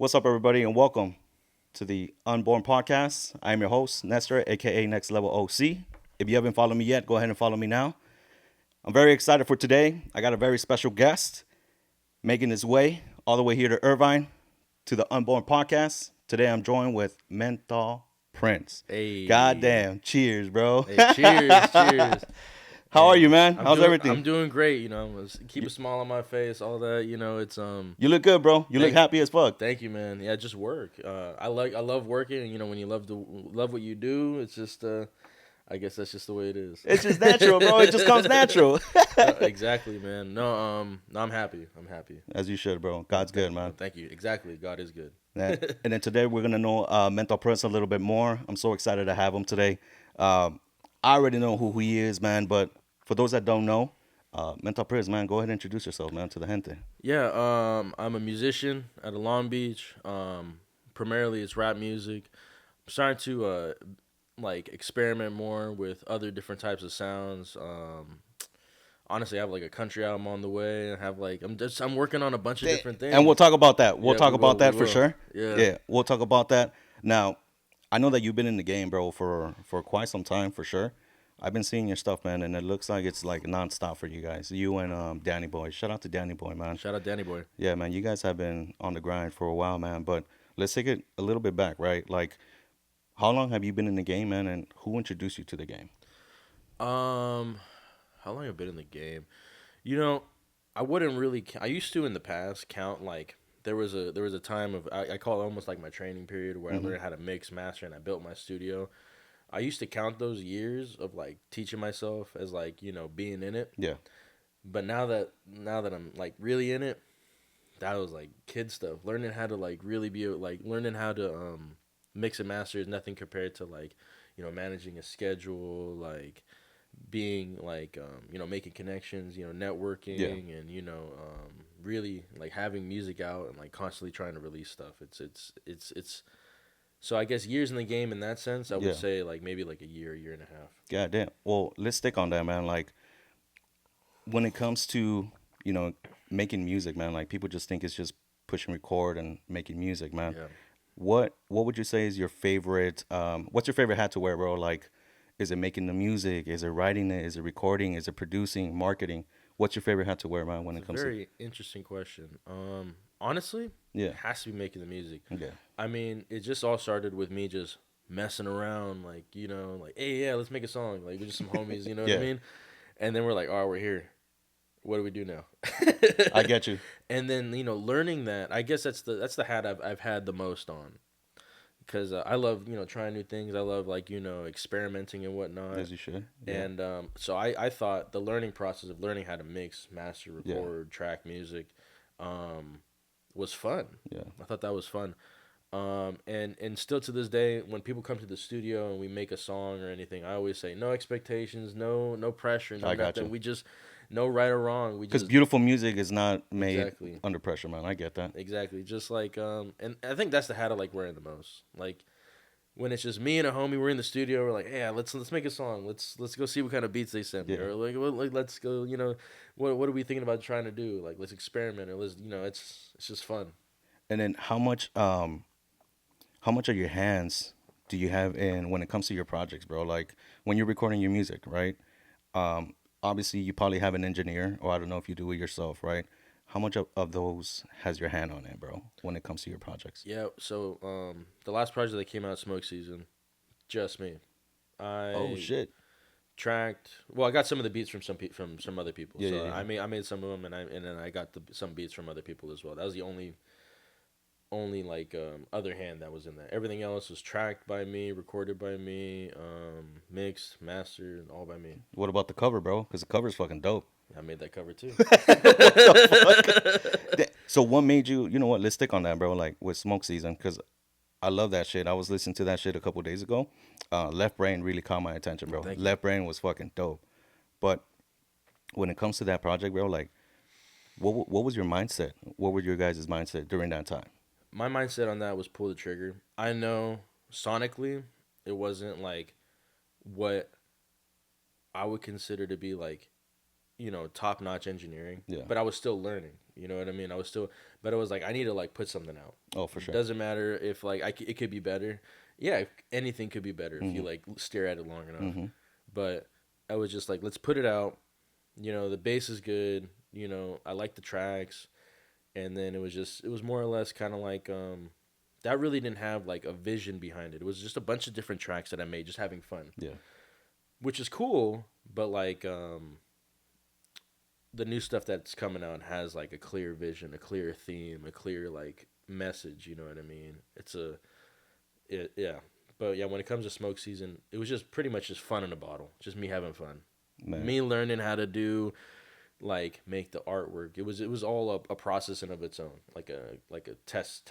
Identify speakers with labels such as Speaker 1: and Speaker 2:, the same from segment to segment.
Speaker 1: What's up, everybody, and welcome to the Unborn Podcast. I'm your host, Nestor, aka Next Level OC. If you haven't followed me yet, go ahead and follow me now. I'm very excited for today. I got a very special guest making his way all the way here to Irvine to the Unborn Podcast. Today, I'm joined with Menthol Prince.
Speaker 2: Hey,
Speaker 1: Goddamn, cheers, bro.
Speaker 2: hey, cheers, cheers.
Speaker 1: How are you, man?
Speaker 2: I'm
Speaker 1: How's
Speaker 2: doing,
Speaker 1: everything?
Speaker 2: I'm doing great. Keep a smile on my face, all that.
Speaker 1: You look good, bro. You look
Speaker 2: Thank-
Speaker 1: happy as fuck.
Speaker 2: Thank you, man. Yeah, just work. I love working. And, when you love what you do, it's just, I guess that's just the way it is.
Speaker 1: It's just natural, bro. It just comes natural.
Speaker 2: Exactly, man. No, I'm happy. I'm happy.
Speaker 1: As you should, bro. God's good, man.
Speaker 2: Thank you. Exactly. God is good.
Speaker 1: And then today we're gonna know Menthol Prince a little bit more. I'm so excited to have him today. I already know who he is, man. But for those that don't know, Menthol Prince, man, go ahead and introduce yourself, man, to the gente.
Speaker 2: Yeah, I'm a musician out of Long Beach. Primarily it's rap music. I'm starting to experiment more with other different types of sounds. Honestly, I have like a country album on the way. I have I'm working on a bunch of different things.
Speaker 1: And we'll talk about that. We'll
Speaker 2: Yeah,
Speaker 1: talk
Speaker 2: we
Speaker 1: about
Speaker 2: will,
Speaker 1: that
Speaker 2: we
Speaker 1: for
Speaker 2: will.
Speaker 1: sure.
Speaker 2: Yeah.
Speaker 1: We'll talk about that. Now, I know that you've been in the game, bro, for quite some time, for sure. I've been seeing your stuff, man, and it looks like it's like nonstop for you guys. You and Danny Boy. Shout out to Danny Boy, man.
Speaker 2: Shout out Danny Boy.
Speaker 1: Yeah, man, you guys have been on the grind for a while, man. But let's take it a little bit back, right? Like, how long have you been in the game, man, and who introduced you to the game?
Speaker 2: How long have I been in the game? I wouldn't really. I used to in the past count like there was a time of I call it almost like my training period where I learned how to mix, master, and I built my studio. I used to count those years of like teaching myself as being in it.
Speaker 1: Yeah.
Speaker 2: But now that I'm like really in it, that was like kid stuff. Learning how to like really be like learning how to mix and master is nothing compared to managing a schedule, like being making connections, networking, and really like having music out and like constantly trying to release stuff. It's so I guess years in the game in that sense, I would say like maybe like a year and a half.
Speaker 1: God damn. Well, let's stick on that, man. Like, when it comes to, making music, man, like people just think it's just pushing record and making music, man.
Speaker 2: Yeah.
Speaker 1: What would you say is your favorite, what's your favorite hat to wear, bro? Like, is it making the music? Is it writing it? Is it recording? Is it producing, marketing? What's your favorite hat to wear, man, when it comes
Speaker 2: Very interesting question. Honestly,
Speaker 1: Yeah.
Speaker 2: it has to be making the music.
Speaker 1: to? Yeah.
Speaker 2: I mean, it just all started with me just messing around, like, like, hey, yeah, let's make a song. Like, we're just some homies, you know what
Speaker 1: Yeah.
Speaker 2: I mean? And then we're like, all right, we're here. What do we do now?
Speaker 1: I get you.
Speaker 2: And then, learning that, I guess that's the hat I've had the most on. Because I love, trying new things. I love, experimenting and whatnot.
Speaker 1: As you should. Yeah.
Speaker 2: And so I thought the learning process of learning how to mix, master,
Speaker 1: Yeah.
Speaker 2: record, track music was fun.
Speaker 1: Yeah.
Speaker 2: I thought that was fun. And still to this day, when people come to the studio and we make a song or anything, I always say no expectations, no pressure, no
Speaker 1: I got
Speaker 2: nothing.
Speaker 1: you.
Speaker 2: We just no right or wrong. We
Speaker 1: Because
Speaker 2: just
Speaker 1: beautiful music is not made
Speaker 2: Exactly.
Speaker 1: under pressure, man. I get that.
Speaker 2: exactly just like and I think that's the hat I like wearing the most. Like when it's just me and a homie, we're in the studio, we're like, yeah, let's make a song. Let's go see what kind of beats they send me,
Speaker 1: Yeah.
Speaker 2: or like let's go, what are we thinking about trying to do? Like let's experiment, or let's it's just fun.
Speaker 1: And then how much of your hands do you have in when it comes to your projects, bro? Like when you're recording your music, right? Obviously you probably have an engineer, or I don't know if you do it yourself, right? How much of those has your hand on it, bro, when it comes to your projects?
Speaker 2: Yeah. So the last project that came out, Smoke Season, just me. I
Speaker 1: Oh shit.
Speaker 2: tracked. Well, I got some of the beats from some other people.
Speaker 1: Yeah,
Speaker 2: so
Speaker 1: yeah, yeah.
Speaker 2: I made some of them, and then I got some beats from other people as well. That was the only other hand that was in there. Everything else was tracked by me, recorded by me, mixed, mastered, all by me.
Speaker 1: What about the cover, bro? Because the cover's fucking dope.
Speaker 2: I made that cover too.
Speaker 1: So what made you, you know what, let's stick on that, bro, like with Smoke Season, because I love that shit. I was listening to that shit a couple days ago. Left Brain really caught my attention, bro.
Speaker 2: Thank you.
Speaker 1: Left Brain was fucking dope. But when it comes to that project, bro, like, what was your mindset? What were your guys' mindset during that time?
Speaker 2: My mindset on that was pull the trigger. I know sonically it wasn't like what I would consider to be like, top notch engineering.
Speaker 1: Yeah.
Speaker 2: But I was still learning. You know what I mean? I was still, but it was like I need to like put something out.
Speaker 1: Oh, for sure.
Speaker 2: Doesn't matter if like it could be better. Yeah, anything could be better if you
Speaker 1: Mm-hmm.
Speaker 2: like stare at it long enough.
Speaker 1: Mm-hmm.
Speaker 2: But I was just like, let's put it out. The bass is good. I like the tracks, and then it was more or less kind of like that really didn't have like a vision behind it. It was just a bunch of different tracks that I made, just having fun,
Speaker 1: Yeah.
Speaker 2: which is cool. But like the new stuff that's coming out has like a clear vision, a clear theme, a clear like message. You know what I mean? Yeah. But yeah, when it comes to smoke season, it was just pretty much just fun in a bottle, just me having fun,
Speaker 1: Man.
Speaker 2: me learning how to do like make the artwork. It was all a process in of its own, like a test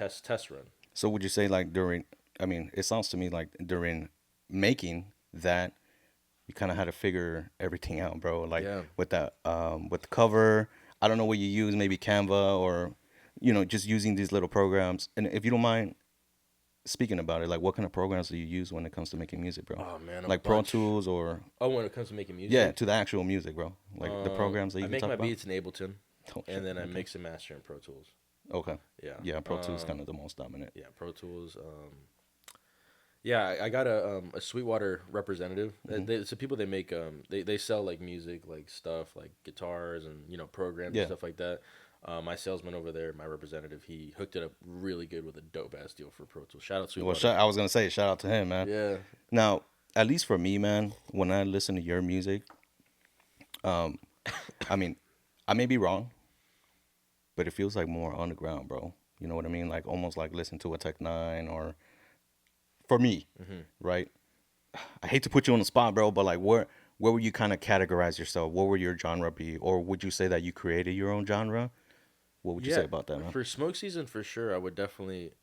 Speaker 2: run.
Speaker 1: So would you say like during? I mean, it sounds to me like during making that you kind of had to figure everything out, bro. Like
Speaker 2: Yeah.
Speaker 1: with the cover. I don't know what you use, maybe Canva or just using these little programs. And if you don't mind speaking about it, like what kind of programs do you use when it comes to making music, bro?
Speaker 2: Oh man,
Speaker 1: Like Pro Tools or
Speaker 2: when it comes to making music,
Speaker 1: yeah, to the actual music, bro. Like the programs that you
Speaker 2: I
Speaker 1: can
Speaker 2: make
Speaker 1: talk
Speaker 2: my
Speaker 1: about.
Speaker 2: beats in Ableton,
Speaker 1: Oh, shit.
Speaker 2: and then I
Speaker 1: Okay.
Speaker 2: mix and master in Pro Tools.
Speaker 1: Okay.
Speaker 2: Yeah.
Speaker 1: Yeah, Pro Tools is kind of the most dominant.
Speaker 2: Yeah, Pro Tools. Yeah, I got a Sweetwater representative. So people they make they sell like music like stuff like guitars and programs
Speaker 1: Yeah.
Speaker 2: and stuff like that. My salesman over there, my representative, he hooked it up really good with a dope ass deal for Pro Tools. Shout out
Speaker 1: Well,
Speaker 2: Sweetwater.
Speaker 1: I was gonna say shout out to him, man.
Speaker 2: Yeah.
Speaker 1: Now, at least for me, man, when I listen to your music, I mean, I may be wrong, but it feels like more underground, bro. You know what I mean? Like almost like listen to a Tech Nine or, for me, right? I hate to put you on the spot, bro, but like where would you kind of categorize yourself? What would your genre be, or would you say that you created your own genre? What would you say about that, man?
Speaker 2: For smoke season, for sure, I would definitely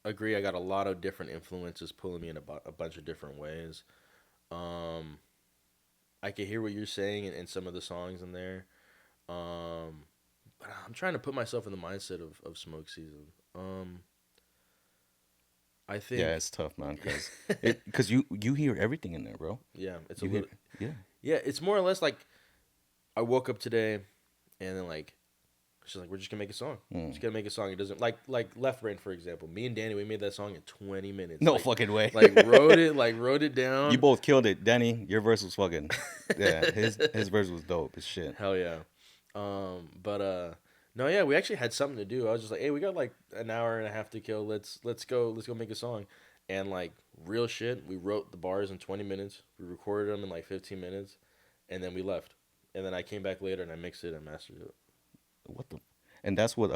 Speaker 2: agree. I got a lot of different influences pulling me in a bunch of different ways. I can hear what you're saying in some of the songs in there. But I'm trying to put myself in the mindset of smoke season. I think
Speaker 1: Yeah, it's tough, man, because you hear everything in there, bro.
Speaker 2: yeah, it's
Speaker 1: You
Speaker 2: a
Speaker 1: hear,
Speaker 2: little
Speaker 1: yeah,
Speaker 2: yeah, it's more or less like I woke up today and then like she's like, we're just gonna make a song. Just gonna make a song. It doesn't like Left Brain, for example. Me and Danny, we made that song in 20 minutes.
Speaker 1: no
Speaker 2: Like,
Speaker 1: fucking way.
Speaker 2: wrote it down.
Speaker 1: You both killed it, Danny. Your verse was fucking, yeah. His verse was dope as shit.
Speaker 2: Hell yeah. But no, yeah, we actually had something to do. I was just like, hey, we got like an hour and a half to kill. Let's go make a song. And like real shit, we wrote the bars in 20 minutes. We recorded them in like 15 minutes, and then we left. And then I came back later and I mixed it and mastered it.
Speaker 1: What the? And that's what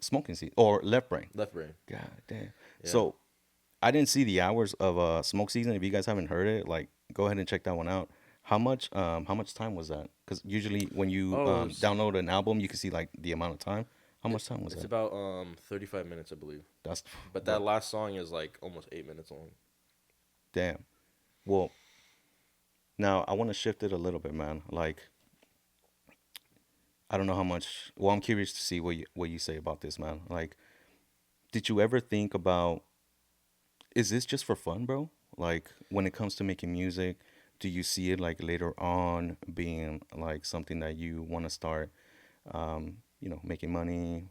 Speaker 1: Smoking Seed or Left Brain.
Speaker 2: Left Brain.
Speaker 1: God damn.
Speaker 2: Yeah.
Speaker 1: So I didn't see the hours of Smoke Season. If you guys haven't heard it, like go ahead and check that one out. How much time was that? Because usually when you download an album, you can see like the amount of time. How much time was
Speaker 2: It's
Speaker 1: that?
Speaker 2: about 35 minutes, I believe.
Speaker 1: That's
Speaker 2: But that last song is like almost 8 minutes long.
Speaker 1: damn. Well, now I want to shift it a little bit, man. Like I don't know how much. Well, I'm curious to see what you say about this, man. Like, did you ever think about? Is this just for fun, bro? Like when it comes to making music, do you see it like later on being like something that you want to start, making money,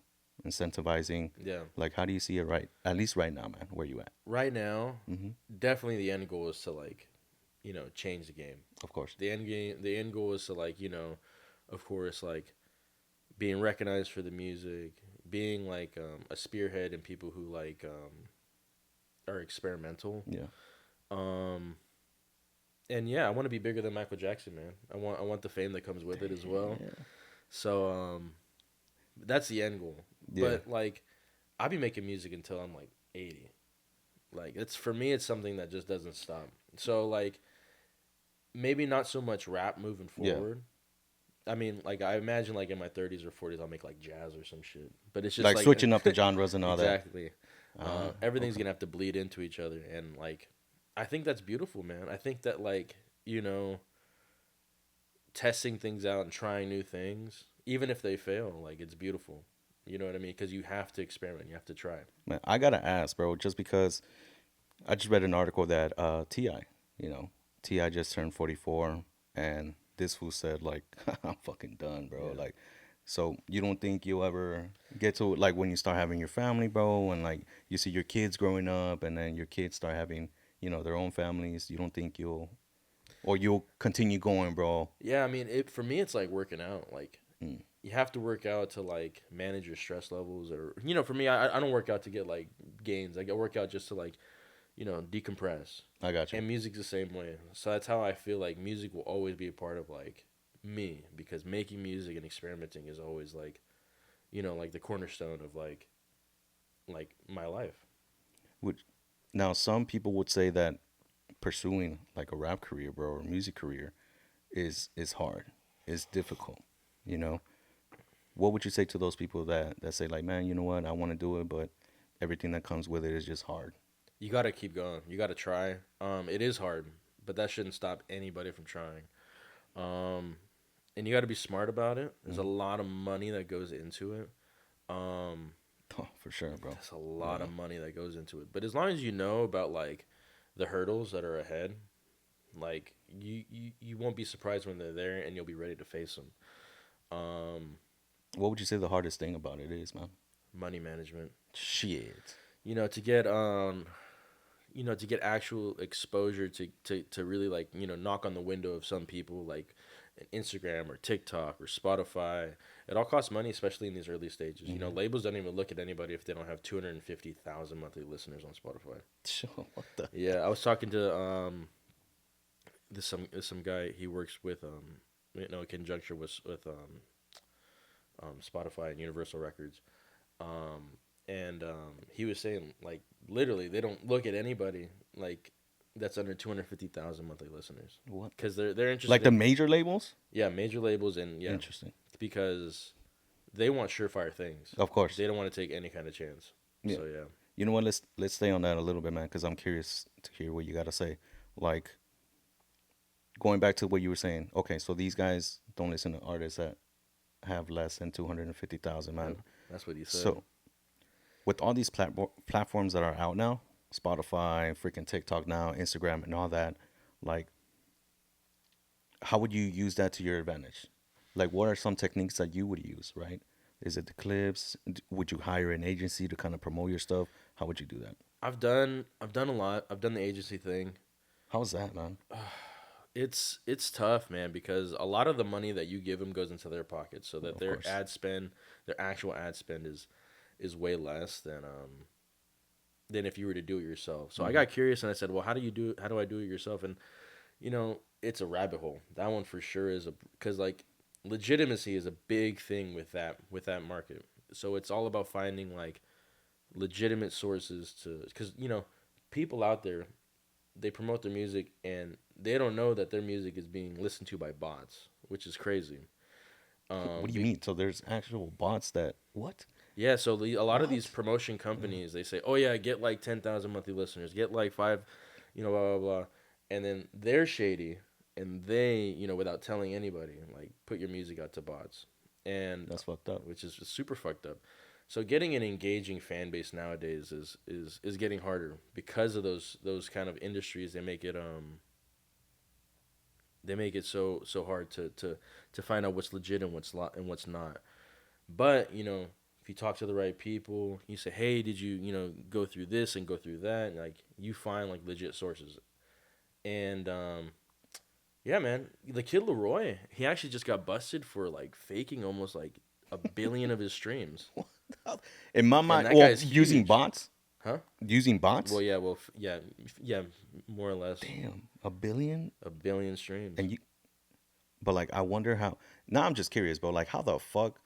Speaker 1: incentivizing?
Speaker 2: Yeah.
Speaker 1: Like, how do you see it at least right now, man? Where you at?
Speaker 2: Right now,
Speaker 1: Mm-hmm.
Speaker 2: definitely the end goal is to like, change the game.
Speaker 1: Of course.
Speaker 2: The end goal is to like, of course, like being recognized for the music, being like a spearhead in people who like are experimental.
Speaker 1: Yeah.
Speaker 2: And yeah, I want to be bigger than Michael Jackson, man. I want the fame that comes with it as well.
Speaker 1: Yeah.
Speaker 2: So that's the end goal.
Speaker 1: Yeah.
Speaker 2: But like I'll be making music until I'm like 80. Like it's for me it's something that just doesn't stop. So like maybe not so much rap moving
Speaker 1: Yeah.
Speaker 2: forward. I mean, like I imagine like in my 30s or 40s I'll make like jazz or some shit. But it's just
Speaker 1: Like switching up the genres and all
Speaker 2: exactly.
Speaker 1: that.
Speaker 2: Everything's gonna have to bleed into each other, and like, I think that's beautiful, man. I think that like testing things out and trying new things, even if they fail, like it's beautiful. You know what I mean? Because you have to experiment, you have to try.
Speaker 1: Man, I gotta ask, bro, just because I just read an article that Ti just turned 44, and this fool said like, I'm fucking done, bro.
Speaker 2: Yeah.
Speaker 1: Like, So you don't think you'll ever get to like when you start having your family, bro, and like you see your kids growing up, and then your kids start having, their own families. You don't think you'll continue going, bro?
Speaker 2: Yeah, I mean, it for me, it's like working out. Like
Speaker 1: Mm,
Speaker 2: you have to work out to like manage your stress levels, or for me, I don't work out to get like gains. I work out just to like decompress.
Speaker 1: I got you.
Speaker 2: And music's the same way. So that's how I feel like music will always be a part of like me, because making music and experimenting is always like like the cornerstone of like my life.
Speaker 1: Which now some people would say that pursuing like a rap career, bro, or a music career is hard, is difficult. You know, what would you say to those people that say like, man, you know what, I want to do it, but everything that comes with it is just hard.
Speaker 2: You got to keep going. You got to try. It is hard, but that shouldn't stop anybody from trying. Um, and you got to be smart about it. There's a
Speaker 1: Hmm.
Speaker 2: lot of money that goes into it. Um,
Speaker 1: Oh, for sure, bro.
Speaker 2: there's a lot
Speaker 1: Yeah.
Speaker 2: of money that goes into it. But as long as you know about like the hurdles that are ahead, like you won't be surprised when they're there, and you'll be ready to face them. Um,
Speaker 1: What would you say the hardest thing about it is, man?
Speaker 2: money management.
Speaker 1: Shit.
Speaker 2: You know, to get to get actual exposure to really like knock on the window of some people like Instagram or TikTok or Spotify. It all costs money, especially in these early stages.
Speaker 1: Hmm.
Speaker 2: Labels don't even look at anybody if they don't have 250,000 monthly listeners on Spotify.
Speaker 1: What the?
Speaker 2: Yeah, I was talking to this some guy. He works with in conjunction with Spotify and Universal Records. And he was saying like literally they don't look at anybody like that's under 250,000 monthly listeners,
Speaker 1: What?
Speaker 2: because they're
Speaker 1: Like
Speaker 2: interested
Speaker 1: the
Speaker 2: in,
Speaker 1: major labels?
Speaker 2: yeah, major labels, and yeah,
Speaker 1: Interesting.
Speaker 2: because they want surefire things.
Speaker 1: Of course.
Speaker 2: They don't want to take any kind of chance.
Speaker 1: Yeah.
Speaker 2: So yeah.
Speaker 1: You know what? Let's stay on that a little bit, man, because I'm curious to hear what you got to say. Like going back to what you were saying. Okay, so these guys don't listen to artists that have less than 250,000, man.
Speaker 2: Yep, that's what he said.
Speaker 1: So with all these platforms that are out now, Spotify, freaking TikTok now, Instagram, and all that, like, how would you use that to your advantage? Like, what are some techniques that you would use, right? Is it the clips? Would you hire an agency to kind of promote your stuff? How would you do that?
Speaker 2: I've done a lot. I've done the agency thing.
Speaker 1: How's that, man?
Speaker 2: It's tough, man, because a lot of the money that you give them goes into their pockets, so that
Speaker 1: Of course.
Speaker 2: their actual ad spend is way less than if you were to do it yourself. So I
Speaker 1: Mhm.
Speaker 2: got curious and I said, well, how do I do it yourself? And it's a rabbit hole. That one for sure is because like legitimacy is a big thing with that market. So it's all about finding like legitimate sources to, because people out there, they promote their music and they don't know that their music is being listened to by bots, which is crazy.
Speaker 1: What do you mean? So there's actual bots that what?
Speaker 2: Yeah, so a lot of these
Speaker 1: What?
Speaker 2: promotion companies, they say, "Oh yeah, get like 10,000 monthly listeners, get like five, blah blah blah," and then they're shady, and they, without telling anybody, like put your music out to bots, and
Speaker 1: That's fucked up.
Speaker 2: which is super fucked up. So getting an engaging fan base nowadays is getting harder because of those kind of industries. They make it so hard to find out what's legit and what's not. But if you talk to the right people, you say, "Hey, did you go through this and go through that?" And like you find like legit sources. And yeah, man, the Kid Leroy, he actually just got busted for like faking almost like 1 billion of his streams.
Speaker 1: In my
Speaker 2: And
Speaker 1: mind,
Speaker 2: that
Speaker 1: well,
Speaker 2: guy's
Speaker 1: using
Speaker 2: huge.
Speaker 1: bots,
Speaker 2: Huh?
Speaker 1: using bots.
Speaker 2: Well, yeah, yeah, more or less
Speaker 1: Damn, 1 billion,
Speaker 2: 1 billion streams.
Speaker 1: and you. But like, I wonder how. Now I'm just curious, bro. Like, how the fuck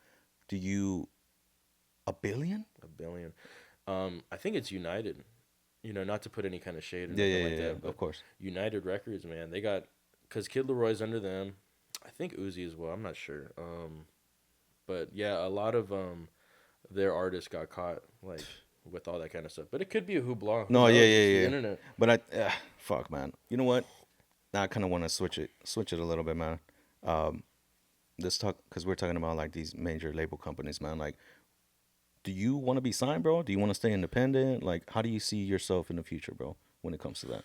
Speaker 1: do you 1 billion?
Speaker 2: 1 billion. I think it's United. Not to put any kind of shade or
Speaker 1: Yeah,
Speaker 2: nothing
Speaker 1: yeah,
Speaker 2: like
Speaker 1: yeah,
Speaker 2: that,
Speaker 1: yeah.
Speaker 2: but
Speaker 1: Of course.
Speaker 2: United Records, man, they got, because Kid Leroy's under them. I think Uzi as well. I'm not sure. But yeah, a lot of their artists got caught like with all that kind of stuff. But it could be a hoopla. Who
Speaker 1: No,
Speaker 2: knows?
Speaker 1: yeah,
Speaker 2: It's
Speaker 1: yeah,
Speaker 2: the
Speaker 1: yeah.
Speaker 2: internet.
Speaker 1: But fuck, man. You know what? Now I kind of want to switch it a little bit, man. Um, let's talk because we're talking about like these major label companies, man. Like, do you want to be signed, bro? Do you want to stay independent? Like, how do you see yourself in the future, bro? When it comes to that?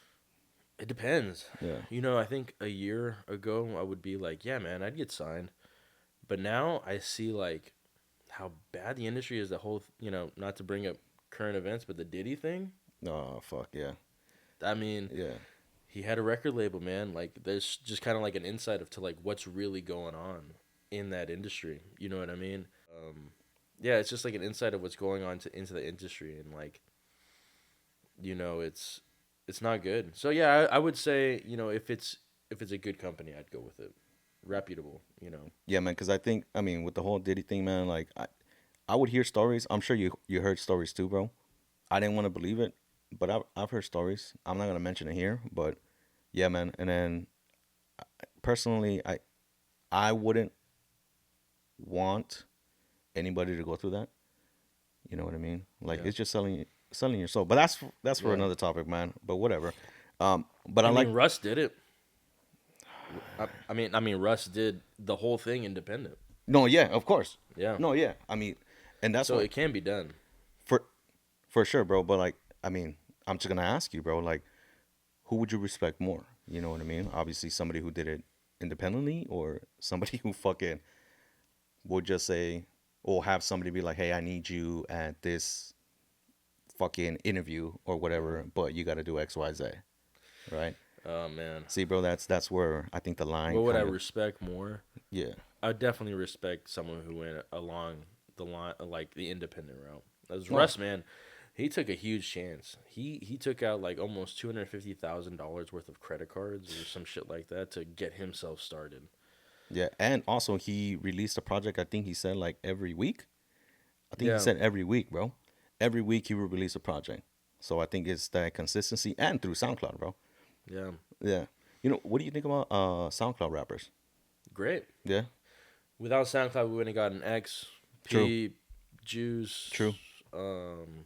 Speaker 2: It depends.
Speaker 1: Yeah.
Speaker 2: I think a year ago I would be like, yeah, man, I'd get signed. But now I see like how bad the industry is. The whole, not to bring up current events, but the Diddy thing.
Speaker 1: Oh fuck yeah,
Speaker 2: I mean,
Speaker 1: yeah.
Speaker 2: he had a record label, man. Like, there's just kind of like an insight of to like what's really going on in that industry. You know what I mean? Yeah, it's just like an insight of what's going on into the industry, and like, it's not good. So yeah, I would say, if it's a good company, I'd go with it, reputable.
Speaker 1: Yeah, man. Because I think, I mean, with the whole Diddy thing, man, like I would hear stories. I'm sure you heard stories too, bro. I didn't want to believe it, but I've heard stories. I'm not gonna mention it here, but yeah, man. And then personally, I wouldn't want anybody to go through that. You know what I mean? Like
Speaker 2: Yeah,
Speaker 1: it's just selling your soul. But that's for
Speaker 2: yeah.
Speaker 1: another topic, man. But whatever. But I
Speaker 2: I
Speaker 1: like
Speaker 2: mean, Russ did it. I mean, Russ did the whole thing independent.
Speaker 1: no, yeah, of course,
Speaker 2: Yeah,
Speaker 1: no, yeah. I mean, and that's
Speaker 2: so
Speaker 1: what
Speaker 2: it can be done.
Speaker 1: for for sure, bro. But like, I mean, I'm just gonna ask you, bro. Like, who would you respect more? You know what I mean? Obviously, somebody who did it independently, or somebody who fucking would just say, or have somebody be like, "Hey, I need you at this fucking interview or whatever, but you got to do X, Y, Z." Right?
Speaker 2: Oh man,
Speaker 1: See, bro, that's where I think the line
Speaker 2: what would I
Speaker 1: kind of
Speaker 2: respect more?
Speaker 1: yeah.
Speaker 2: I would definitely respect someone who went along the line, like the independent route. As
Speaker 1: No,
Speaker 2: Russ, man, he took a huge chance. He took out like almost $250,000 worth of credit cards or some shit like that to get himself started.
Speaker 1: yeah, and also he released a project. I think he said like every week. I think he
Speaker 2: Yeah,
Speaker 1: said every week, bro. Every week he will release a project. So I think it's that consistency and through SoundCloud, bro.
Speaker 2: yeah,
Speaker 1: Yeah. What do you think about SoundCloud rappers?
Speaker 2: great.
Speaker 1: Yeah.
Speaker 2: Without SoundCloud, we wouldn't have gotten X,
Speaker 1: True.
Speaker 2: P, Juice.
Speaker 1: True.
Speaker 2: Um,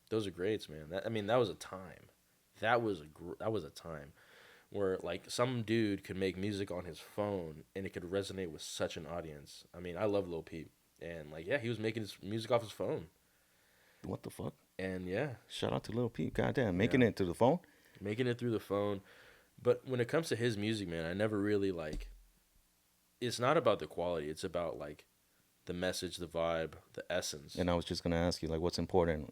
Speaker 2: those are greats, man. That was a time. That was a time where like some dude could make music on his phone and it could resonate with such an audience. I mean, I love Lil Peep, and like, yeah, he was making his music off his phone,
Speaker 1: What the fuck?
Speaker 2: and yeah,
Speaker 1: Shout out to Lil Peep. Goddamn,
Speaker 2: yeah,
Speaker 1: making it to the phone.
Speaker 2: making it through the phone. But when it comes to his music, man, I never really like. It's not about the quality. It's about like the message, the vibe, the essence.
Speaker 1: And I was just gonna ask you, like, what's important?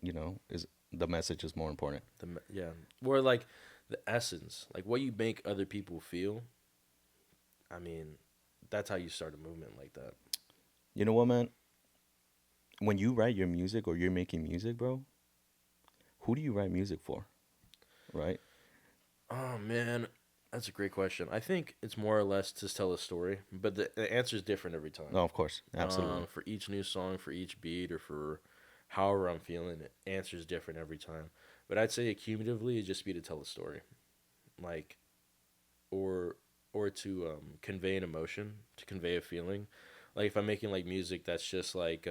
Speaker 1: Is the message is more important?
Speaker 2: Yeah, or like the essence, like what you make other people feel. I mean, that's how you start a movement like that.
Speaker 1: You know what, man? When you write your music or you're making music, bro, who do you write music for? Right?
Speaker 2: Oh man, that's a great question. I think it's more or less to tell a story, but the answer is different every time.
Speaker 1: No, of course, absolutely.
Speaker 2: For each new song, for each beat, or for however I'm feeling, it answer is different every time. But I'd say cumulatively, it'd just be to tell a story, like, or to convey an emotion, to convey a feeling. Like if I'm making like music that's just like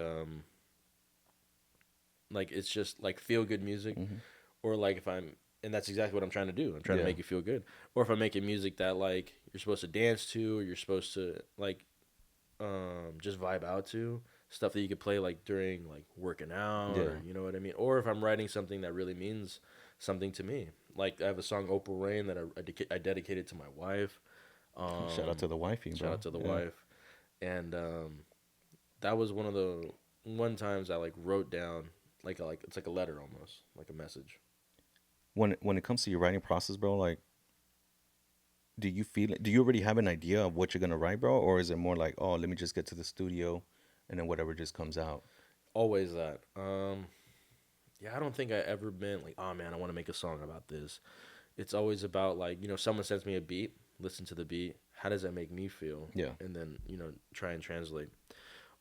Speaker 2: it's just like feel good music,
Speaker 1: Hmm.
Speaker 2: or like if I'm and that's exactly what I'm trying to do. I'm trying to
Speaker 1: Yeah,
Speaker 2: make you feel good. Or if I'm making music that like you're supposed to dance to, or you're supposed to like just vibe out to, stuff that you could play like during like working out,
Speaker 1: yeah.
Speaker 2: or you know what I mean. Or if I'm writing something that really means something to me, like I have a song Opal Rain that I dedicated to my wife.
Speaker 1: Shout out to
Speaker 2: Um,
Speaker 1: the wifey,
Speaker 2: Shout
Speaker 1: bro.
Speaker 2: out to the
Speaker 1: Yeah.
Speaker 2: wife, and that was one of the one times I like wrote down like it's like a letter almost, like a message.
Speaker 1: When it comes to your writing process, bro, like, do you feel it? Do you already have an idea of what you're gonna write, bro, or is it more like, oh, let me just get to the studio, and then whatever just comes out?
Speaker 2: Always that. Yeah, I don't think I ever been like, oh man, I want to make a song about this. It's always about like, someone sends me a beat, listen to the beat. How does that make me feel?
Speaker 1: Yeah.
Speaker 2: And then, try and translate.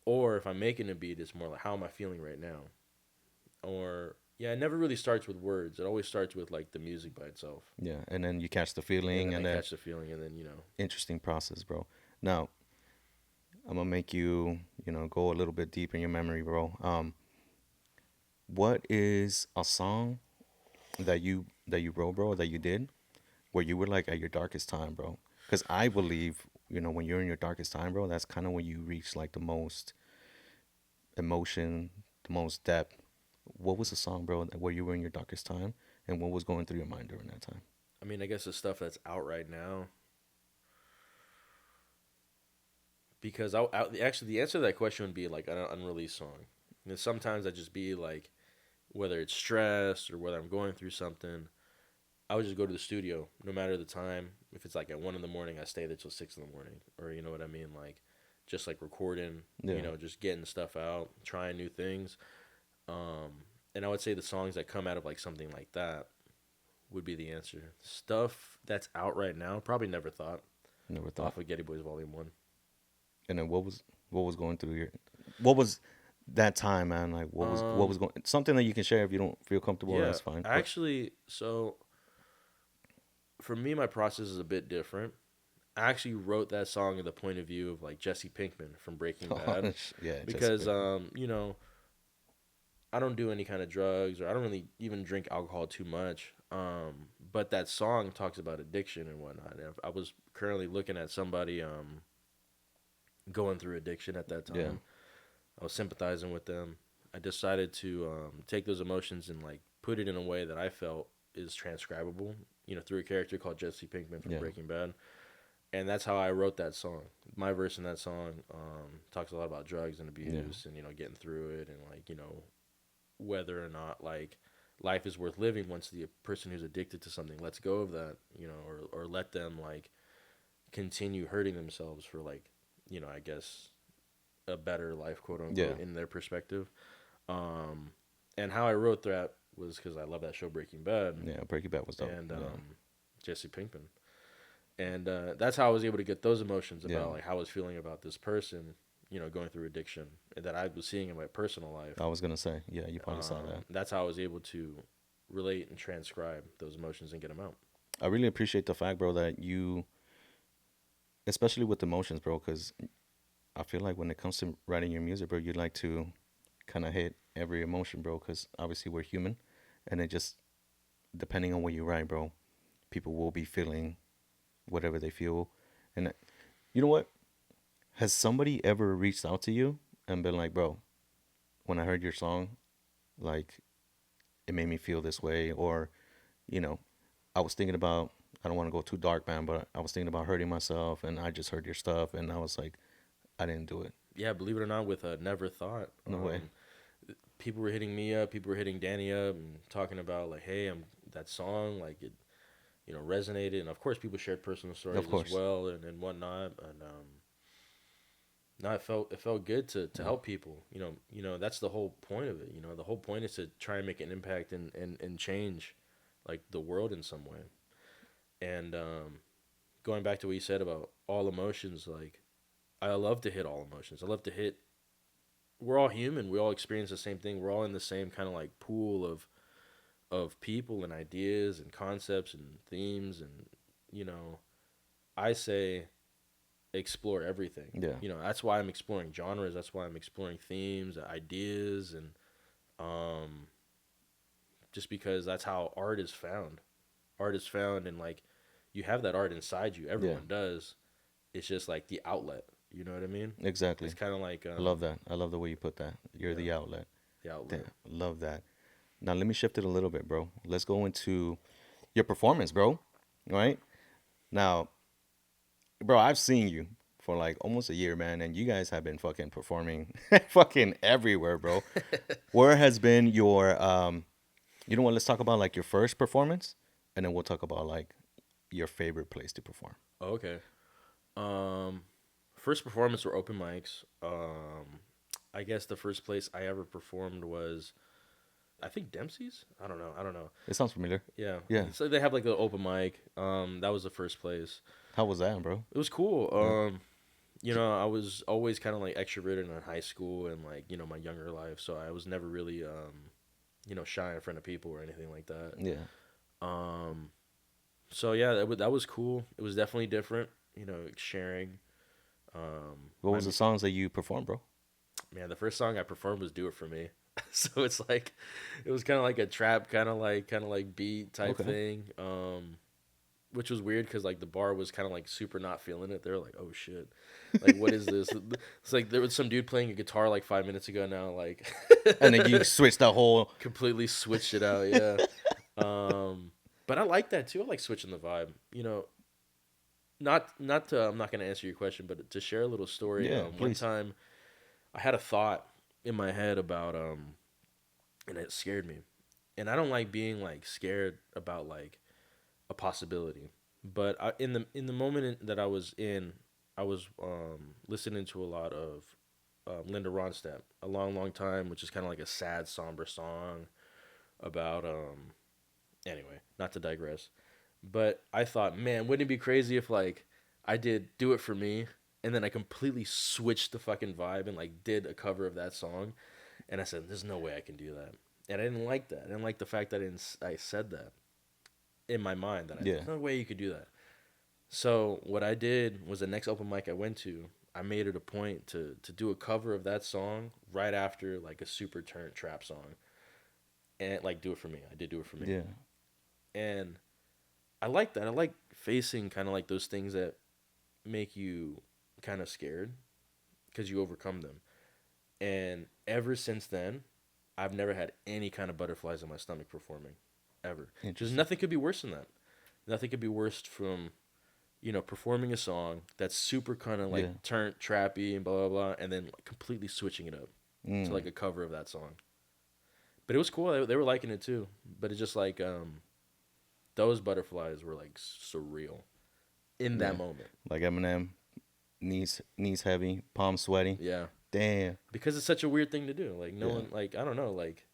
Speaker 2: Or if I'm making a beat, it's more like, how am I feeling right now? Or, yeah, it never really starts with words. It always starts with like the music by itself.
Speaker 1: Yeah, and then you catch the
Speaker 2: And
Speaker 1: feeling,
Speaker 2: then I
Speaker 1: and then
Speaker 2: catch the feeling, and then,
Speaker 1: interesting process, bro. Now, I'm gonna make you, go a little bit deep in your memory, bro. What is a song that you wrote, bro, that you did, where you were like at your darkest time, bro? Because I believe, when you're in your darkest time, bro, that's kind of when you reach like the most emotion, the most depth. What was the song, bro, where you were in your darkest time, and what was going through your mind during that time?
Speaker 2: I mean, I guess the stuff that's out right now. because actually the answer to that question would be like an unreleased song. And sometimes I just be like, whether it's stress or whether I'm going through something, I would just go to the studio no matter the time. If it's like at 1 in the morning, I stay there till 6 in the morning, or you know what I mean, like just like recording,
Speaker 1: Yeah.
Speaker 2: just getting stuff out, trying new things. And I would say the songs that come out of like something like that would be the answer. Stuff that's out right now, probably Never Thought,
Speaker 1: Never thought.
Speaker 2: off of GhettyBoyz Volume 1.
Speaker 1: And then what was going through your, what was that time, man? Like what was going, something that you can share if you don't feel comfortable.
Speaker 2: Yeah,
Speaker 1: That's fine. But-
Speaker 2: actually, so for me, my process is a bit different. I actually wrote that song in the point of view of like Jesse Pinkman from Breaking Bad,
Speaker 1: yeah,
Speaker 2: because I don't do any kind of drugs, or I don't really even drink alcohol too much. But that song talks about addiction and whatnot. And I was currently looking at somebody going through addiction at that time.
Speaker 1: Yeah.
Speaker 2: I was sympathizing with them. I decided to take those emotions and like put it in a way that I felt is transcribable, through a character called Jesse Pinkman from
Speaker 1: Yeah.
Speaker 2: Breaking Bad. And that's how I wrote that song. My verse in that song talks a lot about drugs and abuse, and getting through it, and like whether or not like life is worth living once the person who's addicted to something lets go of that, or let them like continue hurting themselves for like I guess a better life, quote unquote, in their perspective. And how I wrote that was because I love that show Breaking Bad.
Speaker 1: Yeah, Breaking Bad was dope.
Speaker 2: And Jesse Pinkman. And that's how I was able to get those emotions about like how I was feeling about this person, going through addiction, and that I was seeing in my personal life.
Speaker 1: I was gonna say, yeah, you probably saw that.
Speaker 2: That's how I was able to relate and transcribe those emotions and get them out.
Speaker 1: I really appreciate the fact, bro, that you, especially with emotions, bro, because I feel like when it comes to writing your music, bro, you like to kind of hit every emotion, bro, because obviously we're human, and it just, depending on what you write, bro, people will be feeling whatever they feel. And you know what? Has somebody ever reached out to you and been like, bro, when I heard your song, like, it made me feel this way, or, I was thinking about, I don't want to go too dark, man, but I was thinking about hurting myself, and I just heard your stuff, and I was like, I didn't do it.
Speaker 2: Yeah, believe it or not, with Never Thought.
Speaker 1: No way.
Speaker 2: People were hitting me up, people were hitting Danny up and talking about like, hey, that song, like it, resonated. And of course, people shared personal stories as well and whatnot. And no, it felt good to help people. That's the whole point of it. The whole point is to try and make an impact and change like the world in some way. And going back to what you said about all emotions, like I love to hit all emotions. I love to hit. We're all human. We all experience the same thing. We're all in the same kind of like pool of people and ideas and concepts and themes, and I say explore everything.
Speaker 1: Yeah.
Speaker 2: That's why I'm exploring genres. That's why I'm exploring themes, ideas, and just because that's how art is found. Art is found, and like you have that art inside you. Everyone does. It's just like the outlet. You know what I mean?
Speaker 1: Exactly.
Speaker 2: It's kind of like
Speaker 1: I love that. I love the way you put that. You're the outlet.
Speaker 2: The outlet.
Speaker 1: Damn, love that. Now let me shift it a little bit, bro. Let's go into your performance, bro. Right? Now, bro, I've seen you for like almost a year, man, and you guys have been fucking performing fucking everywhere, bro. Where has been your you know what, let's talk about like your first performance, and then we'll talk about like your favorite place to perform.
Speaker 2: Oh, okay. First performance were open mics. I guess the first place I ever performed was, I think, Dempsey's. I don't know.
Speaker 1: It sounds familiar.
Speaker 2: Yeah.
Speaker 1: Yeah.
Speaker 2: So they have like the open mic. That was the first place.
Speaker 1: How was that, bro?
Speaker 2: It was cool. I was always kind of like extroverted in high school and like my younger life, so I was never really shy in front of people or anything like that.
Speaker 1: Yeah.
Speaker 2: So yeah, that was cool. It was definitely different. Sharing.
Speaker 1: What was the songs that you performed, bro?
Speaker 2: Man, the first song I performed was "Do It For Me," so it's like, it was kind of like a trap, kind of like beat type thing, which was weird because like the bar was kind of like super not feeling it. They were like, "Oh shit, like what is this?" It's like there was some dude playing a guitar like 5 minutes ago now, like,
Speaker 1: and then you switched the whole,
Speaker 2: completely switched it out, yeah. But I like that too. I like switching the vibe. not to, I'm not gonna answer your question, but to share a little story.
Speaker 1: Yeah,
Speaker 2: One
Speaker 1: please.
Speaker 2: time, I had a thought in my head about and it scared me. And I don't like being like scared about like a possibility. But in the moment that I was in, I was listening to a lot of Linda Ronstadt, a long time, which is kind of like a sad, somber song about anyway, not to digress. But I thought, man, wouldn't it be crazy if like I did Do It For Me and then I completely switched the fucking vibe and like did a cover of that song, and I said, there's no way I can do that. And I didn't like that. I didn't like the fact that I said that in my mind that
Speaker 1: Yeah.
Speaker 2: there's no way you could do that. So what I did was the next open mic I went to, I made it a point to do a cover of that song right after like a super turnt trap song, and like Do It For Me. I did Do It For Me.
Speaker 1: Yeah.
Speaker 2: And I like that. I like facing kind of like those things that make you kind of scared because you overcome them. And ever since then, I've never had any kind of butterflies in my stomach performing, ever. Because nothing could be worse than that. Nothing could be worse from, performing a song that's super kind of like turnt, trappy, and blah, blah, blah, and then like completely switching it up to like a cover of that song. But it was cool. They were liking it too. But it's just like those butterflies were like surreal in that moment.
Speaker 1: Like Eminem, knees heavy, palms sweaty.
Speaker 2: Yeah.
Speaker 1: Damn.
Speaker 2: Because it's such a weird thing to do. Like no one, like I don't know, like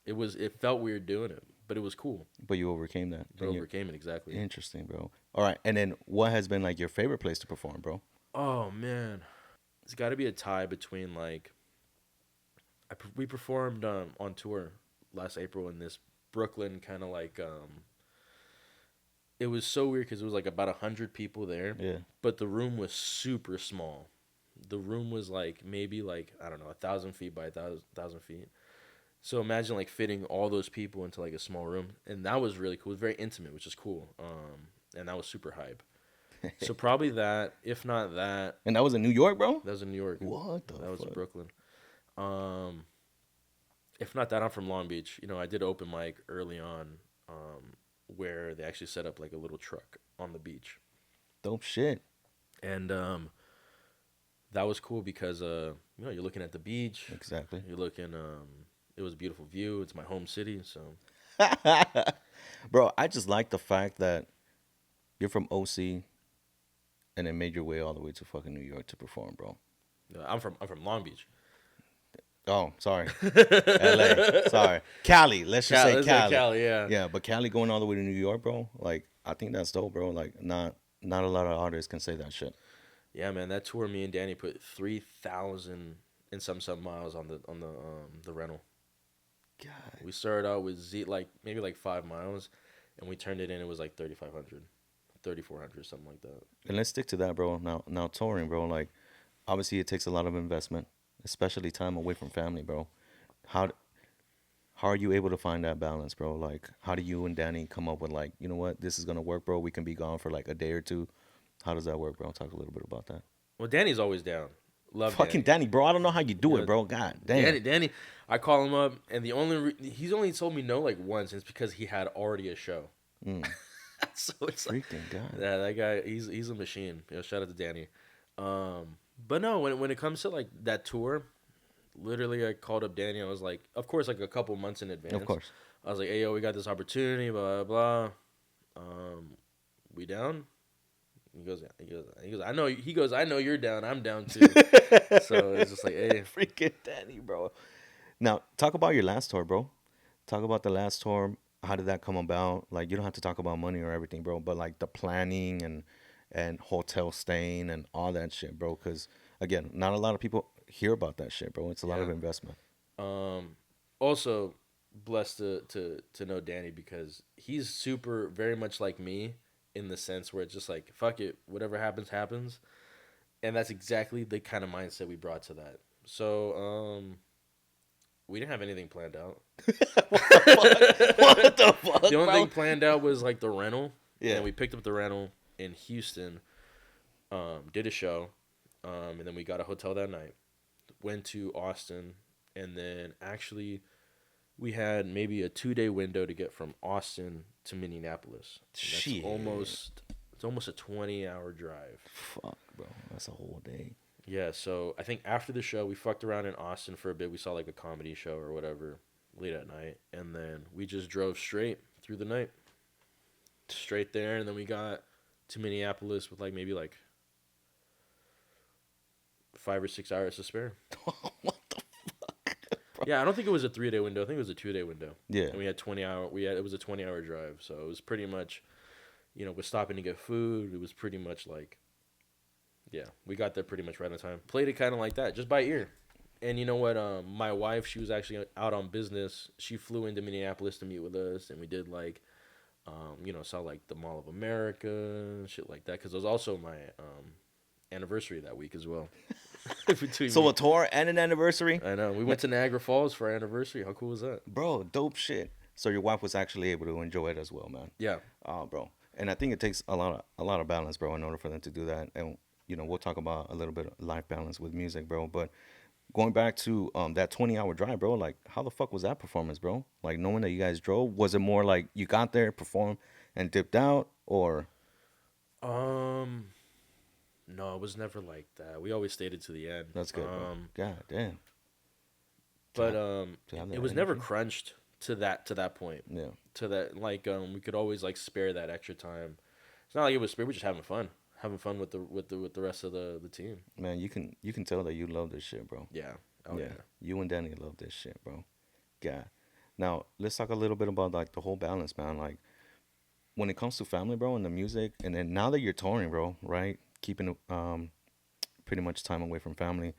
Speaker 2: it felt weird doing it, but it was cool.
Speaker 1: But you overcame that.
Speaker 2: I overcame it, exactly.
Speaker 1: Interesting, bro. All right, and then what has been like your favorite place to perform, bro?
Speaker 2: Oh man, it's got to be a tie between like we performed on tour last April in this Brooklyn kind of like it was so weird because it was like about 100 people there.
Speaker 1: Yeah.
Speaker 2: But the room was super small. The room was like maybe like I don't know 1,000 feet by 1,000 feet. So imagine like fitting all those people into like a small room, and that was really cool. It was very intimate, which is cool. And that was super hype. So probably that, if not that.
Speaker 1: And that was in New York, bro?
Speaker 2: That was in New York.
Speaker 1: What the fuck?
Speaker 2: That was in Brooklyn. If not that, I'm from Long Beach. I did open mic early on, where they actually set up like a little truck on the beach.
Speaker 1: Dope shit.
Speaker 2: And that was cool because you're looking at the beach.
Speaker 1: Exactly.
Speaker 2: You're looking. It was a beautiful view. It's my home city, so.
Speaker 1: Bro, I just like the fact that you're from OC and then made your way all the way to fucking New York to perform, bro.
Speaker 2: I'm from Long Beach.
Speaker 1: Oh, sorry. LA. Sorry. Cali. Let's just say Cali.
Speaker 2: Cali, yeah.
Speaker 1: Yeah, but Cali going all the way to New York, bro. Like, I think that's dope, bro. Like, not a lot of artists can say that shit.
Speaker 2: Yeah, man. That tour, me and Danny put 3,000 and some miles on the rental.
Speaker 1: God.
Speaker 2: We started out with maybe like 5 miles, and we turned it in. It was like 3,500, 3,400, something like that.
Speaker 1: And let's stick to that, bro. Now touring, bro. Like, obviously, it takes a lot of investment, especially time away from family, bro. How are you able to find that balance, bro? Like, how do you and Danny come up with like, you know what, this is gonna work, bro? We can be gone for like a day or two. How does that work, bro? Talk a little bit about that.
Speaker 2: Well, Danny's always down. Love
Speaker 1: fucking Danny, bro. I don't know how you do it, bro. God damn.
Speaker 2: Danny, I call him up, and he's only told me no like once, and it's because he had already a show. So it's like,
Speaker 1: freaking God.
Speaker 2: Yeah, that guy, he's a machine. Shout out to Danny. But no, when it comes to like that tour, literally I called up Danny. I was like, of course, like a couple months in advance.
Speaker 1: Of course.
Speaker 2: I was like, hey yo, we got this opportunity, blah blah blah. We down? He goes, I know you're down. I'm down too. So it's just like, hey.
Speaker 1: Freaking Danny, bro. Now, talk about your last tour, bro. Talk about the last tour. How did that come about? Like, you don't have to talk about money or everything, bro, but like the planning and hotel staying and all that shit, bro. Because, again, not a lot of people hear about that shit, bro. It's a lot of investment.
Speaker 2: Also, blessed to know Danny because he's super, very much like me, in the sense where it's just like, fuck it, whatever happens, happens. And that's exactly the kind of mindset we brought to that. So, we didn't have anything planned out.
Speaker 1: What the fuck,
Speaker 2: The only
Speaker 1: bro?
Speaker 2: thing planned out was like the rental.
Speaker 1: Yeah.
Speaker 2: And we picked up the rental in Houston, did a show, and then we got a hotel that night. Went to Austin, and then actually we had maybe a 2-day window to get from Austin to Minneapolis. That's
Speaker 1: Shit.
Speaker 2: almost It's almost a 20-hour drive.
Speaker 1: Fuck, bro. That's a whole day.
Speaker 2: Yeah, so I think after the show, we fucked around in Austin for a bit. We saw like a comedy show or whatever late at night, and then we just drove straight through the night, straight there, and then we got to Minneapolis with like maybe like 5 or 6 hours to spare.
Speaker 1: What the fuck? Bro.
Speaker 2: Yeah, I don't think it was a 3-day window. I think it was a 2-day window.
Speaker 1: Yeah.
Speaker 2: And we had 20 hour. It was a 20-hour drive, so it was pretty much, we're stopping to get food. It was pretty much like, yeah, we got there pretty much right on time. Played it kind of like that, just by ear. And you know what? My wife, she was actually out on business. She flew into Minneapolis to meet with us, and we did like, saw like the Mall of America, shit like that, because it was also my anniversary that week as well.
Speaker 1: So a tour and an anniversary?
Speaker 2: I know. We went to Niagara Falls for our anniversary. How cool was that?
Speaker 1: Bro, dope shit. So your wife was actually able to enjoy it as well, man.
Speaker 2: Yeah.
Speaker 1: Oh, bro. And I think it takes a lot of balance, bro, in order for them to do that. And we'll talk about a little bit of life balance with music, bro. But going back to that 20-hour drive, bro, like how the fuck was that performance, bro? Like knowing that you guys drove, was it more like you got there, performed, and dipped out, or?
Speaker 2: No, it was never like that. We always stayed it to the end.
Speaker 1: That's good, bro. God damn.
Speaker 2: But
Speaker 1: it
Speaker 2: it was never crunched to that point.
Speaker 1: Yeah.
Speaker 2: To that, like, we could always like spare that extra time. It's not like it was spare. We're just having fun with the rest of the team.
Speaker 1: Man, you can tell that you love this shit, bro.
Speaker 2: Yeah. Oh yeah.
Speaker 1: You and Danny love this shit, bro. God. Now let's talk a little bit about like the whole balance, man. Like when it comes to family, bro, and the music, and then now that you're touring, bro, right? Keeping pretty much time away from family.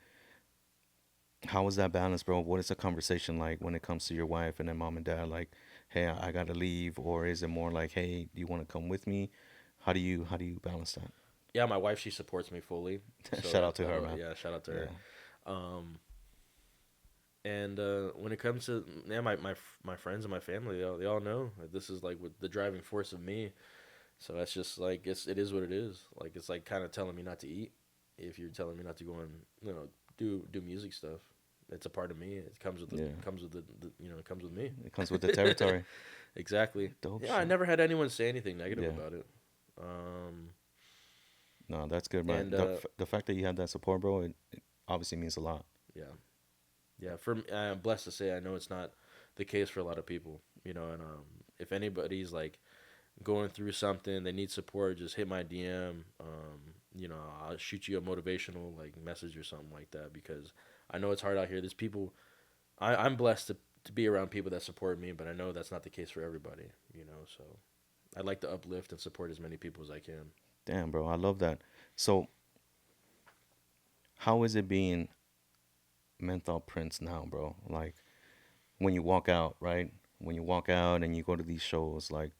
Speaker 1: How is that balance, bro? What is the conversation like when it comes to your wife and then mom and dad? Like, hey, I gotta leave, or is it more like, hey, do you want to come with me? How do you balance that?
Speaker 2: Yeah, my wife, she supports me fully. So
Speaker 1: Shout out to her, man.
Speaker 2: Yeah, shout out to
Speaker 1: Yeah.
Speaker 2: her. And when it comes to my friends and my family, they all know that this is like the driving force of me. So that's just like it is what it is. Like it's like kind of telling me not to eat if you're telling me not to go and do music stuff. It's a part of me. It comes with it comes with it comes with me.
Speaker 1: It comes with the territory.
Speaker 2: Exactly.
Speaker 1: Dope
Speaker 2: yeah,
Speaker 1: shit.
Speaker 2: I never had anyone say anything negative about it.
Speaker 1: No, that's good, man.
Speaker 2: And,
Speaker 1: The fact that you have that support, bro, it obviously means a lot.
Speaker 2: Yeah. Yeah, for me, I'm blessed to say I know it's not the case for a lot of people, and if anybody's like going through something, they need support, just hit my DM. I'll shoot you a motivational like message or something like that, because I know it's hard out here. There's people. I'm blessed to be around people that support me, but I know that's not the case for everybody. So I'd like to uplift and support as many people as I can.
Speaker 1: Damn, bro, I love that. So, how is it being Menthol Prince now, bro? Like, when you walk out, right? When you walk out and you go to these shows, like,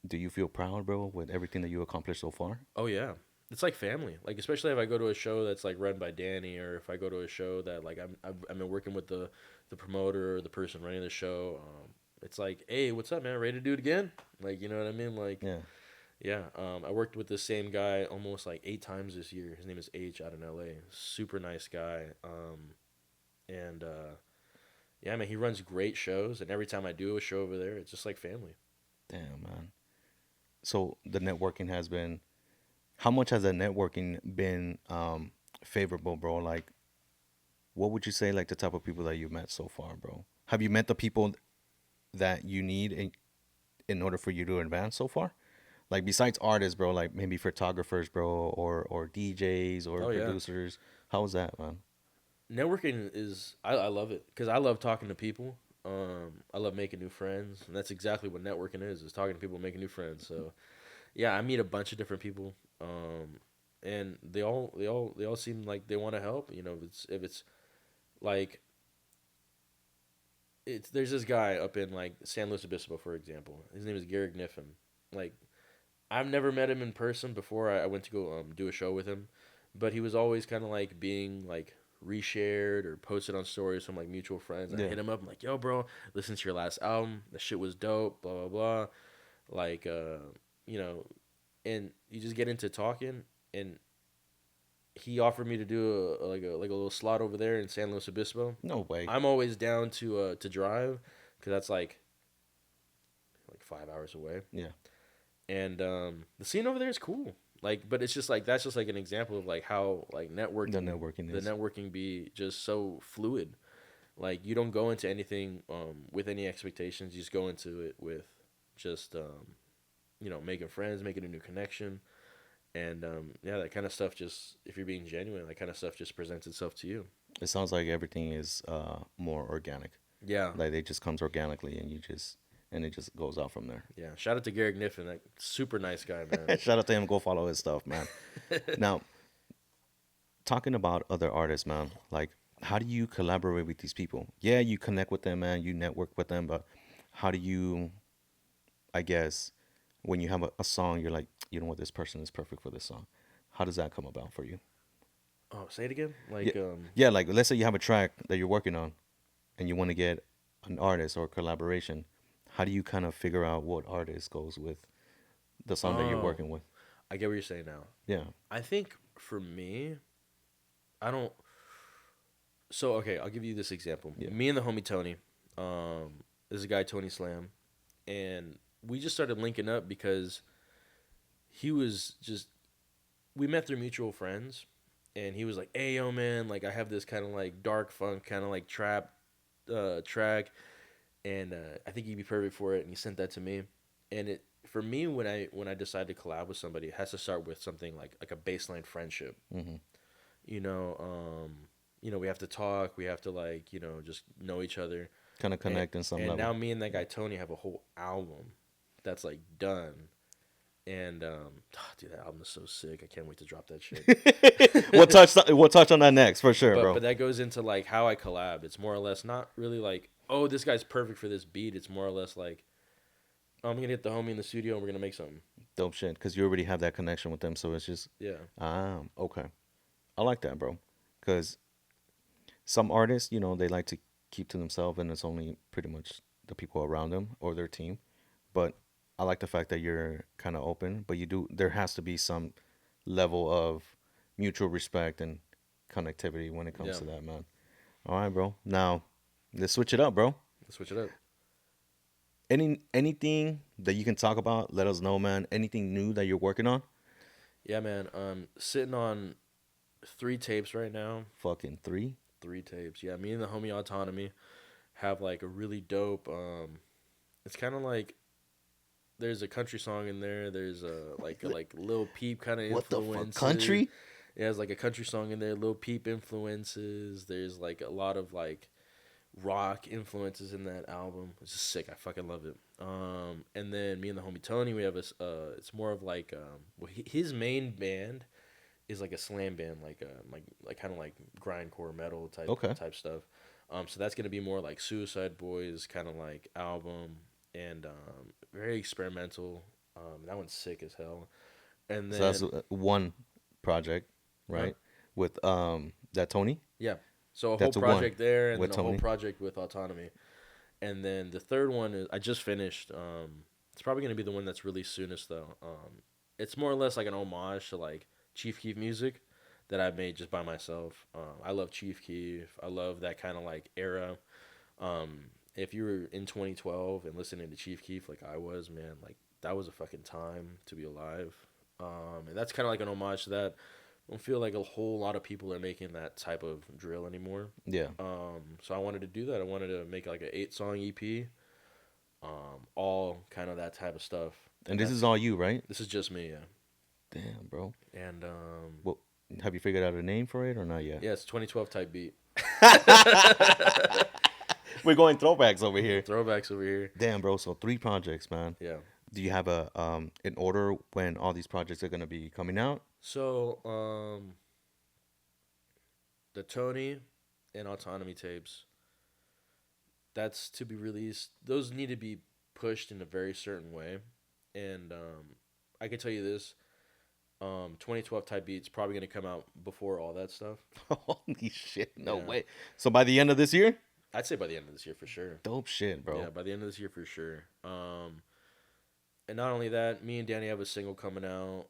Speaker 1: do you feel proud, bro, with everything that you accomplished so far?
Speaker 2: Oh yeah, it's like family. Like especially if I go to a show that's like run by Danny, or if I go to a show that like I've been working with the promoter or the person running the show. It's like, hey, what's up, man? Ready to do it again? Like, you know what I mean? Like, yeah. I worked with the same guy almost like 8 times this year. His name is H out in LA. Super nice guy. Yeah, man, he runs great shows, and every time I do a show over there, it's just like family.
Speaker 1: Damn, man. So the networking has been, how much has the networking been favorable, bro? Like, what would you say, like, the type of people that you've met so far, bro? Have you met the people that you need in order for you to advance so far? Like, besides artists, bro, like maybe photographers, bro, or DJs or producers. Yeah. How was that, man?
Speaker 2: Networking is, I love it, because I love talking to people. I love making new friends, and that's exactly what networking is talking to people, making new friends. So, yeah, I meet a bunch of different people, and they all seem like they want to help. If it's like, there's this guy up in like San Luis Obispo, for example. His name is Gary Gniffin. Like, I've never met him in person before. I went to go do a show with him, but he was always kind of like being like reshared or posted on stories from like mutual friends. And I hit him up. I'm like, yo, bro, listen to your last album. The shit was dope. Blah blah blah. Like, and you just get into talking, and he offered me to do a little slot over there in San Luis Obispo.
Speaker 1: No way.
Speaker 2: I'm always down to drive, because that's like 5 hours away.
Speaker 1: Yeah.
Speaker 2: And the scene over there is cool. Like, but it's just like that's just like an example of like how like
Speaker 1: The networking
Speaker 2: the
Speaker 1: is.
Speaker 2: networking be just so fluid. Like you don't go into anything with any expectations. You just go into it with just making friends, making a new connection, and yeah, that kind of stuff. Just if you're being genuine, that kind of stuff just presents itself to you.
Speaker 1: It sounds like everything is more organic.
Speaker 2: Yeah,
Speaker 1: Like it just comes organically, and it just goes out from there.
Speaker 2: yeah. Shout out to Garrick Niffen, that super nice guy, man.
Speaker 1: Shout out to him. Go follow his stuff, man. Now, talking about other artists, man. Like, how do you collaborate with these people? Yeah, you connect with them, man. You network with them, but how do you? I guess when you have a song, you're like, you know what, this person is perfect for this song. How does that come about for you?
Speaker 2: Oh, say it again.
Speaker 1: Yeah,
Speaker 2: Like
Speaker 1: yeah. Like, let's say you have a track that you're working on, and you want to get an artist or collaboration. How do you kind of figure out what artist goes with the song that you're
Speaker 2: oh,
Speaker 1: working with?
Speaker 2: I get what you're saying now.
Speaker 1: Yeah.
Speaker 2: I think for me, I don't. So okay, I'll give you this example.
Speaker 1: Yeah.
Speaker 2: Me and the homie Tony, there's a guy Tony Slam, and we just started linking up because he was just we met through mutual friends, and he was like, "Hey, yo, man, like I have this kind of like dark funk, kind of like trap, track, and I think you'd be perfect for it." And he sent that to me, and it for me when I decide to collab with somebody, it has to start with something like a baseline friendship.
Speaker 1: Mm-hmm.
Speaker 2: You know, we have to talk, we have to like just know each other,
Speaker 1: Kind of
Speaker 2: and
Speaker 1: connect in some
Speaker 2: and
Speaker 1: level.
Speaker 2: now me and that guy Tony have a whole album that's like done. And dude, that album is so sick. I can't wait to drop that shit.
Speaker 1: We'll touch on that next for sure,
Speaker 2: But
Speaker 1: bro.
Speaker 2: but that goes into like how I collab. It's more or less not really like, oh, this guy's perfect for this beat. It's more or less like, oh, I'm gonna get the homie in the studio and we're gonna make something.
Speaker 1: Dope shit, because you already have that connection with them, so it's just
Speaker 2: Yeah.
Speaker 1: okay. I like that, bro. Because some artists, they like to keep to themselves, and it's only pretty much the people around them or their team. But I like the fact that you're kind of open, but you do. There has to be some level of mutual respect and connectivity when it comes
Speaker 2: Yeah.
Speaker 1: to that, man. All right, bro. Now let's switch it up, bro.
Speaker 2: Let's switch it up.
Speaker 1: Anything that you can talk about? Let us know, man. Anything new that you're working on?
Speaker 2: Yeah, man. Sitting on 3 tapes right now.
Speaker 1: Fucking three.
Speaker 2: 3 tapes. Yeah, me and the homie Autonomy have like a really dope. It's kind of like there's a country song in there. There's like Lil Peep kind of
Speaker 1: What the fuck?
Speaker 2: influences.
Speaker 1: Country?
Speaker 2: Yeah, there's like a country song in there. Lil Peep influences. There's like a lot of like rock influences in that album. It's just sick. I fucking love it. And then me and the homie Tony, we have it's more of like his main band is like a slam band, like kind of like grindcore metal
Speaker 1: Okay.
Speaker 2: type stuff. So that's gonna be more like Suicide Boys kind of like album, and very experimental. That one's sick as hell. And
Speaker 1: So
Speaker 2: then
Speaker 1: that's one project, right? With that Tony.
Speaker 2: yeah, so a whole
Speaker 1: That's a one
Speaker 2: project there, and
Speaker 1: with
Speaker 2: then a whole
Speaker 1: Tony.
Speaker 2: project with Autonomy. And then the third one is I just finished. It's probably gonna be the one that's released soonest though. It's more or less like an homage to like Chief Keef music that I made just by myself. I love Chief Keef. I love that kind of like era. If you were in 2012 and listening to Chief Keef like I was, man, like that was a fucking time to be alive. And that's kind of like an homage to that. I don't feel like a whole lot of people are making that type of drill anymore.
Speaker 1: Yeah.
Speaker 2: So I wanted to do that. I wanted to make like an 8-song EP, all kind of that type of stuff.
Speaker 1: And this is all you, right?
Speaker 2: This is just me, yeah.
Speaker 1: Damn, bro.
Speaker 2: And
Speaker 1: Well, have you figured out a name for it or not yet?
Speaker 2: yeah, it's 2012 type beat.
Speaker 1: We're going throwbacks over here.
Speaker 2: Throwbacks over here.
Speaker 1: Damn, bro. So 3 projects, man.
Speaker 2: Yeah.
Speaker 1: Do you have a an order when all these projects are gonna be coming out?
Speaker 2: So the Tony and Autonomy tapes. That's to be released. Those need to be pushed in a very certain way, and I can tell you this: 2012 type beats probably gonna come out before all that stuff.
Speaker 1: Holy shit! No
Speaker 2: Yeah.
Speaker 1: way. So by the end of this year?
Speaker 2: I'd say by the end of this year for sure.
Speaker 1: Dope shit, bro.
Speaker 2: Yeah, by the end of this year for sure. And not only that, me and Danny have a single coming out.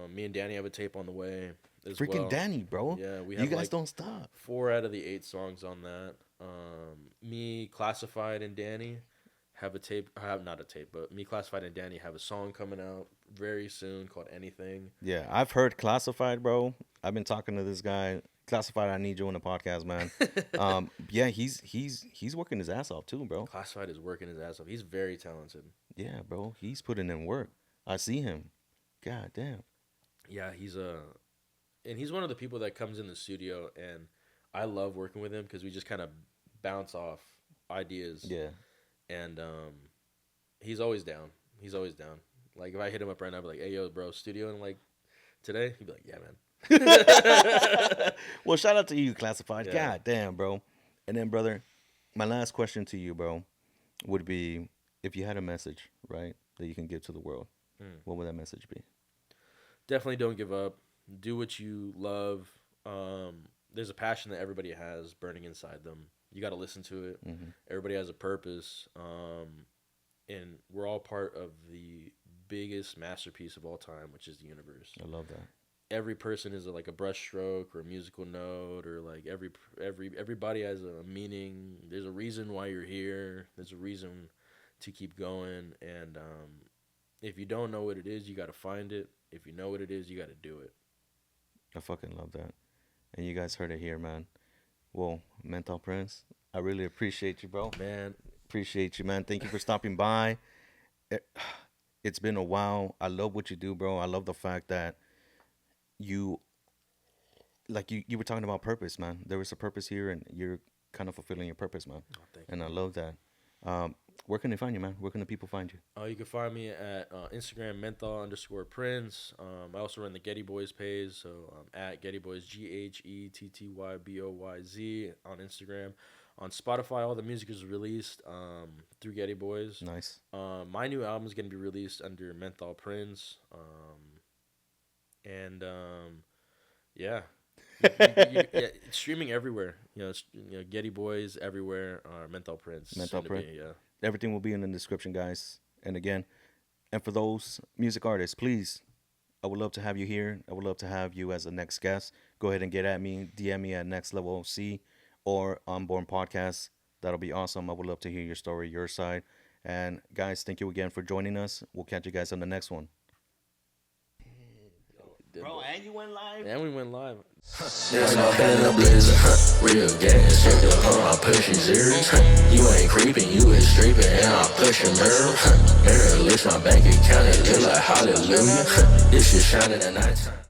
Speaker 2: Me and Danny have a tape on the way as
Speaker 1: Freaking
Speaker 2: well.
Speaker 1: Danny, bro.
Speaker 2: Yeah, we
Speaker 1: You
Speaker 2: have
Speaker 1: guys
Speaker 2: like
Speaker 1: don't stop.
Speaker 2: 4 out of the 8 songs on that. Me, Classified, and Danny have a tape. Have not a tape, but me, Classified, and Danny have a song coming out very soon called Anything.
Speaker 1: Yeah, I've heard Classified, bro. I've been talking to this guy. Classified, I need you on the podcast, man. Yeah, he's working his ass off too, bro.
Speaker 2: Classified is working his ass off. He's very talented.
Speaker 1: Yeah, bro, he's putting in work. I see him. God damn.
Speaker 2: Yeah, and he's one of the people that comes in the studio, and I love working with him because we just kind of bounce off ideas.
Speaker 1: Yeah.
Speaker 2: And he's always down. He's always down. Like if I hit him up right now, I'd be like, "Hey, yo, bro, studio and like today," he'd be like, "Yeah, man."
Speaker 1: Well, shout out to you, Classified.
Speaker 2: Yeah.
Speaker 1: God damn, bro. And then, brother, my last question to you, bro, would be if you had a message, right, that you can give to the world, what would that message be?
Speaker 2: Definitely don't give up. Do what you love. There's a passion that everybody has burning inside them. You got to listen to it. Everybody has a purpose. And we're all part of the biggest masterpiece of all time, which is the universe.
Speaker 1: I love that.
Speaker 2: Every person is like a brush stroke or a musical note, or like everybody has a meaning. There's a reason why you're here. There's a reason to keep going. And if you don't know what it is, you got to find it. If you know what it is, you got to do it.
Speaker 1: I fucking love that. And you guys heard it here, man. Well, Menthol Prince, I really appreciate you, bro.
Speaker 2: Man,
Speaker 1: Appreciate you, man. Thank you for stopping by. It's been a while. I love what you do, bro. I love the fact that you were talking about purpose, man. There was a purpose here, and you're kind of fulfilling your purpose, man.
Speaker 2: oh, thank
Speaker 1: And I love that. Where can they find you, man? Where can the people find you?
Speaker 2: you. You can find me at Instagram, Menthol_Prince. I also run the GhettyBoyz page, so at GhettyBoyz, GhettyBoyz on Instagram. On Spotify, all the music is released through GhettyBoyz.
Speaker 1: Nice.
Speaker 2: My new album is going to be released under Menthol Prince. Yeah. Yeah, it's streaming everywhere. GhettyBoyz everywhere. Menthol Prince.
Speaker 1: Menthol Prince.
Speaker 2: Yeah.
Speaker 1: Everything will be in the description, guys. And again, and for those music artists, please, I would love to have you here. I would love to have you as a next guest. Go ahead and get at me. DM me at Next Level OC or Unborn Podcast. That'll be awesome. I would love to hear your story, your side. And guys, thank you again for joining us. We'll catch you guys on the next one. Bro, and you went live?
Speaker 2: And we went live.
Speaker 3: There's no head in a blizzard, real gas, check the I'm pushing zeros, you ain't creeping, you is streeping, and I'm pushing mirror, mirror list my bank account, it look like hallelujah, this shit shining at nighttime.